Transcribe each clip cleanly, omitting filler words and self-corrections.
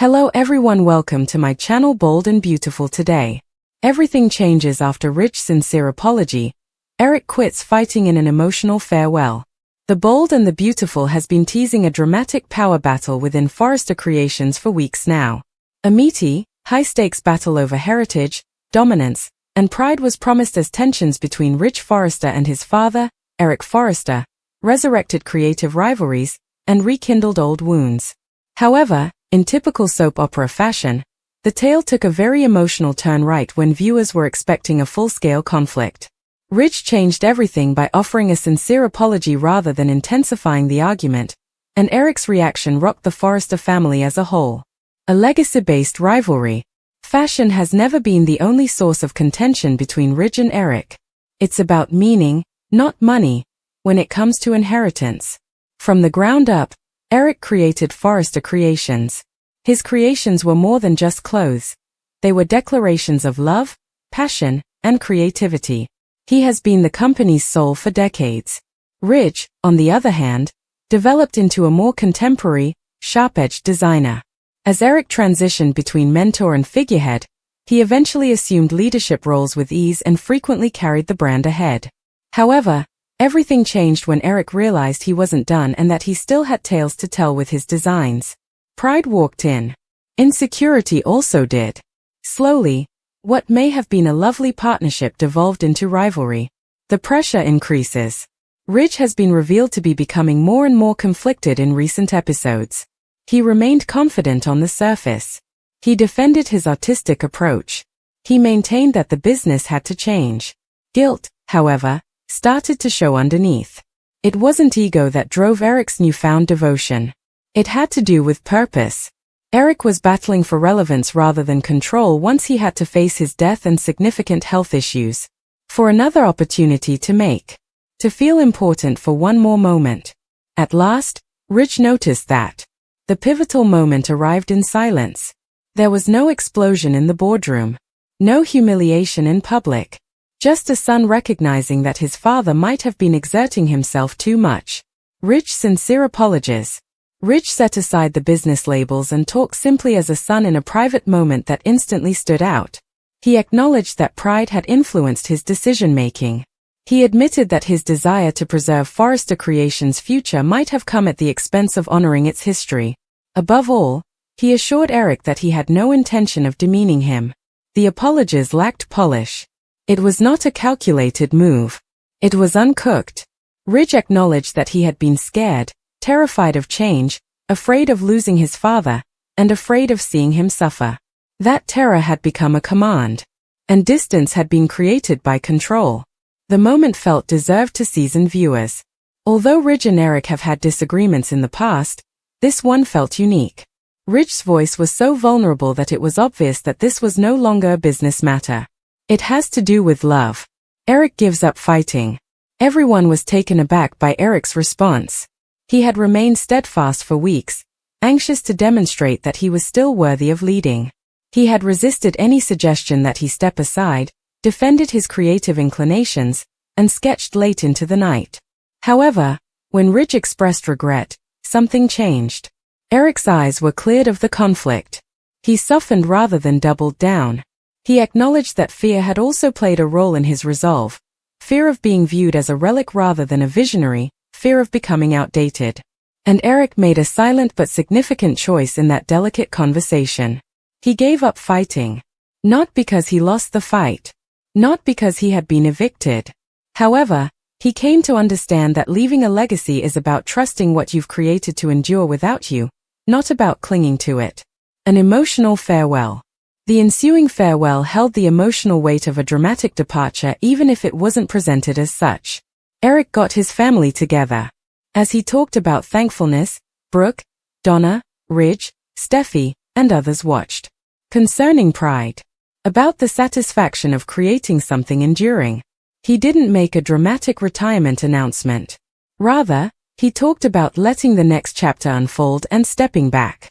Hello everyone, welcome to my channel Bold and Beautiful. Today, everything changes after Rich's sincere apology. Eric quits fighting in an emotional farewell. The Bold and the Beautiful has been teasing a dramatic power battle within Forrester Creations for weeks now. A meaty, high-stakes battle over heritage, dominance, and pride was promised as tensions between Rich Forrester and his father, Eric Forrester, resurrected creative rivalries and rekindled old wounds. However, in typical soap opera fashion, the tale took a very emotional turn right when viewers were expecting a full-scale conflict. Rich changed everything by offering a sincere apology rather than intensifying the argument, and Eric's reaction rocked the Forrester family as a whole. A legacy-based rivalry. Fashion has never been the only source of contention between Rich and Eric. It's about meaning, not money, when it comes to inheritance. From the ground up, Eric created Forrester Creations. His creations were more than just clothes. They were declarations of love, passion, and creativity. He has been the company's soul for decades. Rich, on the other hand, developed into a more contemporary, sharp-edged designer. As Eric transitioned between mentor and figurehead, he eventually assumed leadership roles with ease and frequently carried the brand ahead. However, everything changed when Eric realized he wasn't done and that he still had tales to tell with his designs. Pride walked in. Insecurity also did. Slowly, what may have been a lovely partnership devolved into rivalry. The pressure increases. Rich has been revealed to be becoming more and more conflicted in recent episodes. He remained confident on the surface. He defended his artistic approach. He maintained that the business had to change. Guilt, however, started to show underneath. It wasn't ego that drove Eric's newfound devotion. It had to do with purpose. Eric was battling for relevance rather than control once he had to face his death and significant health issues. For another opportunity to make. To feel important for one more moment. At last, Rich noticed that. The pivotal moment arrived in silence. There was no explosion in the boardroom. No humiliation in public. Just a son recognizing that his father might have been exerting himself too much. Rich's sincere apologies. Rich set aside the business labels and talked simply as a son in a private moment that instantly stood out. He acknowledged that pride had influenced his decision-making. He admitted that his desire to preserve Forrester Creations' future might have come at the expense of honoring its history. Above all, he assured Eric that he had no intention of demeaning him. The apologies lacked polish. It was not a calculated move. It was uncooked. Rich acknowledged that he had been scared, terrified of change, afraid of losing his father, and afraid of seeing him suffer. That terror had become a command. And distance had been created by control. The moment felt deserved to seasoned viewers. Although Rich and Eric have had disagreements in the past, this one felt unique. Rich's voice was so vulnerable that it was obvious that this was no longer a business matter. It has to do with love. Eric gives up fighting. Everyone was taken aback by Eric's response. He had remained steadfast for weeks, anxious to demonstrate that he was still worthy of leading. He had resisted any suggestion that he step aside, defended his creative inclinations, and sketched late into the night. However, when Rich expressed regret, something changed. Eric's eyes were cleared of the conflict. He softened rather than doubled down. He acknowledged that fear had also played a role in his resolve. Fear of being viewed as a relic rather than a visionary, fear of becoming outdated. And Eric made a silent but significant choice in that delicate conversation. He gave up fighting. Not because he lost the fight. Not because he had been evicted. However, he came to understand that leaving a legacy is about trusting what you've created to endure without you, not about clinging to it. An emotional farewell. The ensuing farewell held the emotional weight of a dramatic departure even if it wasn't presented as such. Eric got his family together. As he talked about thankfulness, Brooke, Donna, Ridge, Steffi, and others watched. Concerning pride. About the satisfaction of creating something enduring. He didn't make a dramatic retirement announcement. Rather, he talked about letting the next chapter unfold and stepping back.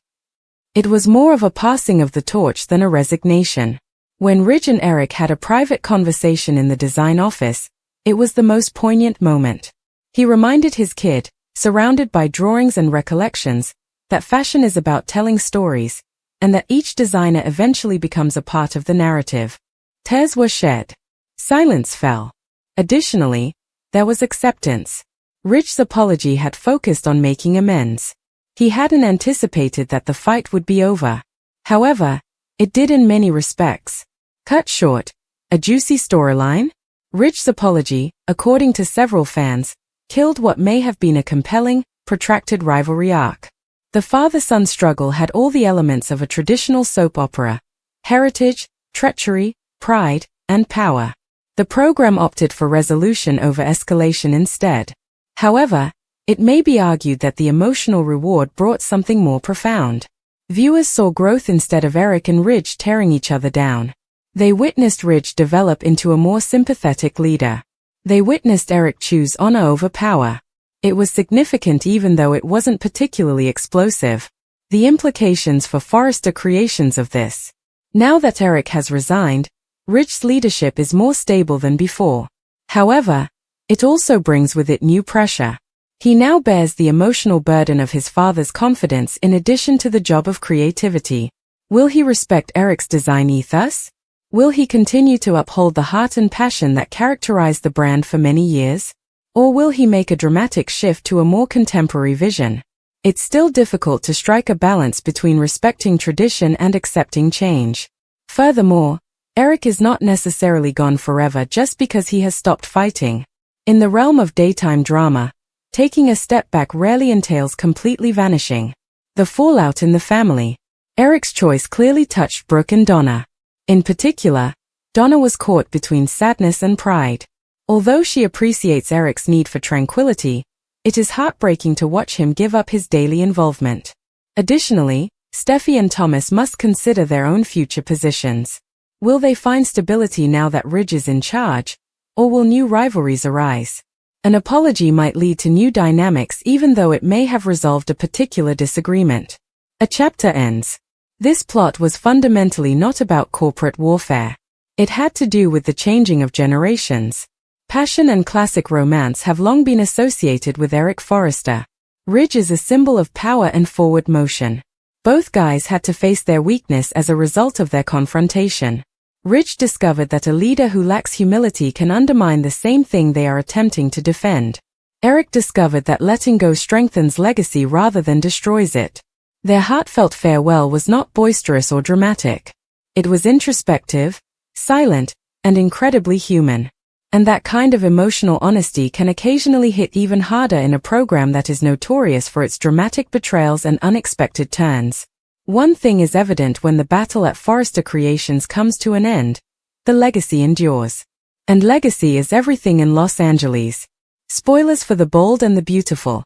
It was more of a passing of the torch than a resignation. When Ridge and Eric had a private conversation in the design office, it was the most poignant moment. He reminded his kid, surrounded by drawings and recollections, that fashion is about telling stories, and that each designer eventually becomes a part of the narrative. Tears were shed. Silence fell. Additionally, there was acceptance. Rich's apology had focused on making amends. He hadn't anticipated that the fight would be over. However, it did in many respects. Cut short, a juicy storyline? Rich's apology, according to several fans, killed what may have been a compelling, protracted rivalry arc. The father-son struggle had all the elements of a traditional soap opera: heritage, treachery, pride, and power. The program opted for resolution over escalation instead. However, it may be argued that the emotional reward brought something more profound. Viewers saw growth instead of Eric and Ridge tearing each other down. They witnessed Ridge develop into a more sympathetic leader. They witnessed Eric choose honor over power. It was significant even though it wasn't particularly explosive. The implications for Forrester Creations of this. Now that Eric has resigned, Ridge's leadership is more stable than before. However, it also brings with it new pressure. He now bears the emotional burden of his father's confidence in addition to the job of creativity. Will he respect Eric's design ethos? Will he continue to uphold the heart and passion that characterized the brand for many years? Or will he make a dramatic shift to a more contemporary vision? It's still difficult to strike a balance between respecting tradition and accepting change. Furthermore, Eric is not necessarily gone forever just because he has stopped fighting. In the realm of daytime drama, taking a step back rarely entails completely vanishing. The fallout in the family. Eric's choice clearly touched Brooke and Donna. In particular, Donna was caught between sadness and pride. Although she appreciates Eric's need for tranquility, it is heartbreaking to watch him give up his daily involvement. Additionally, Steffi and Thomas must consider their own future positions. Will they find stability now that Ridge is in charge, or will new rivalries arise? An apology might lead to new dynamics even though it may have resolved a particular disagreement. A chapter ends. This plot was fundamentally not about corporate warfare. It had to do with the changing of generations. Passion and classic romance have long been associated with Eric Forrester. Ridge is a symbol of power and forward motion. Both guys had to face their weakness as a result of their confrontation. Ridge discovered that a leader who lacks humility can undermine the same thing they are attempting to defend. Eric discovered that letting go strengthens legacy rather than destroys it. Their heartfelt farewell was not boisterous or dramatic. It was introspective, silent, and incredibly human. And that kind of emotional honesty can occasionally hit even harder in a program that is notorious for its dramatic betrayals and unexpected turns. One thing is evident when the battle at Forrester Creations comes to an end: the legacy endures. And legacy is everything in Los Angeles. Spoilers for The Bold and the Beautiful.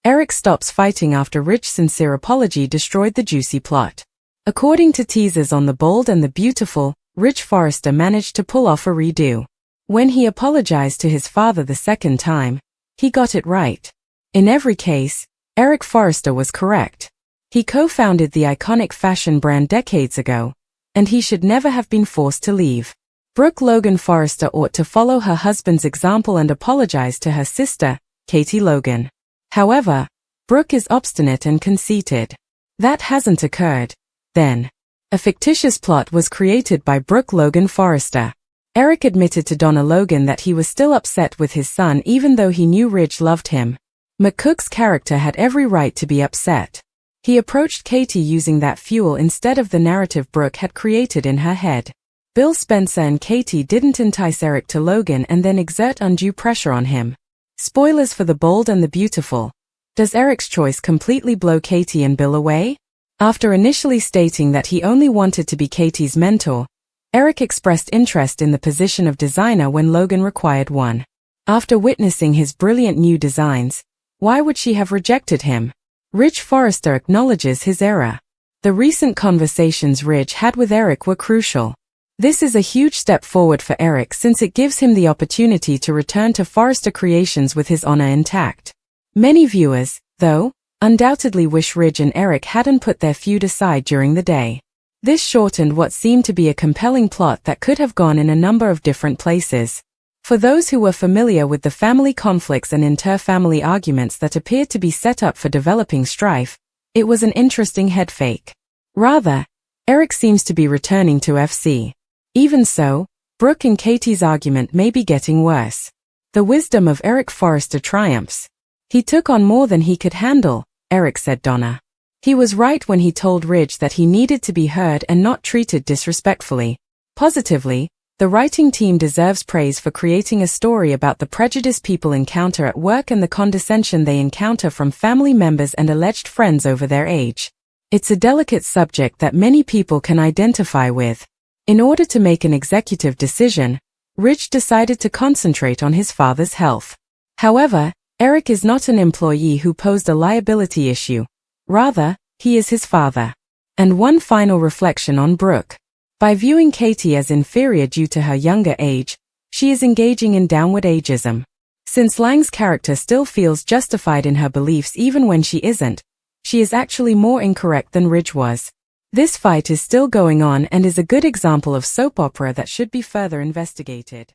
Eric stops fighting after Rich's sincere apology destroyed the juicy plot. According to teasers on The Bold and the Beautiful, Rich Forrester managed to pull off a redo. When he apologized to his father the second time, he got it right. In every case, Eric Forrester was correct. He co-founded the iconic fashion brand decades ago, and he should never have been forced to leave. Brooke Logan Forrester ought to follow her husband's example and apologize to her sister, Katie Logan. However, Brooke is obstinate and conceited. That hasn't occurred. Then, a fictitious plot was created by Brooke Logan Forrester. Eric admitted to Donna Logan that he was still upset with his son even though he knew Ridge loved him. McCook's character had every right to be upset. He approached Katie using that fuel instead of the narrative Brooke had created in her head. Bill Spencer and Katie didn't entice Eric to Logan and then exert undue pressure on him. Spoilers for The Bold and the Beautiful. Does Eric's choice completely blow Katie and Bill away? After initially stating that he only wanted to be Katie's mentor, Eric expressed interest in the position of designer when Logan required one. After witnessing his brilliant new designs, why would she have rejected him? Ridge Forrester acknowledges his error. The recent conversations Ridge had with Eric were crucial. This is a huge step forward for Eric since it gives him the opportunity to return to Forrester Creations with his honor intact. Many viewers, though, undoubtedly wish Ridge and Eric hadn't put their feud aside during the day. This shortened what seemed to be a compelling plot that could have gone in a number of different places. For those who were familiar with the family conflicts and inter-family arguments that appeared to be set up for developing strife, it was an interesting head fake. Rather, Eric seems to be returning to FC. Even so, Brooke and Katie's argument may be getting worse. The wisdom of Eric Forrester triumphs. He took on more than he could handle, Eric said Donna. He was right when he told Ridge that he needed to be heard and not treated disrespectfully. Positively, the writing team deserves praise for creating a story about the prejudice people encounter at work and the condescension they encounter from family members and alleged friends over their age. It's a delicate subject that many people can identify with. In order to make an executive decision, Ridge decided to concentrate on his father's health. However, Eric is not an employee who posed a liability issue. Rather, he is his father. And one final reflection on Brooke. By viewing Katie as inferior due to her younger age, she is engaging in downward ageism. Since Lang's character still feels justified in her beliefs even when she isn't, she is actually more incorrect than Ridge was. This fight is still going on and is a good example of soap opera that should be further investigated.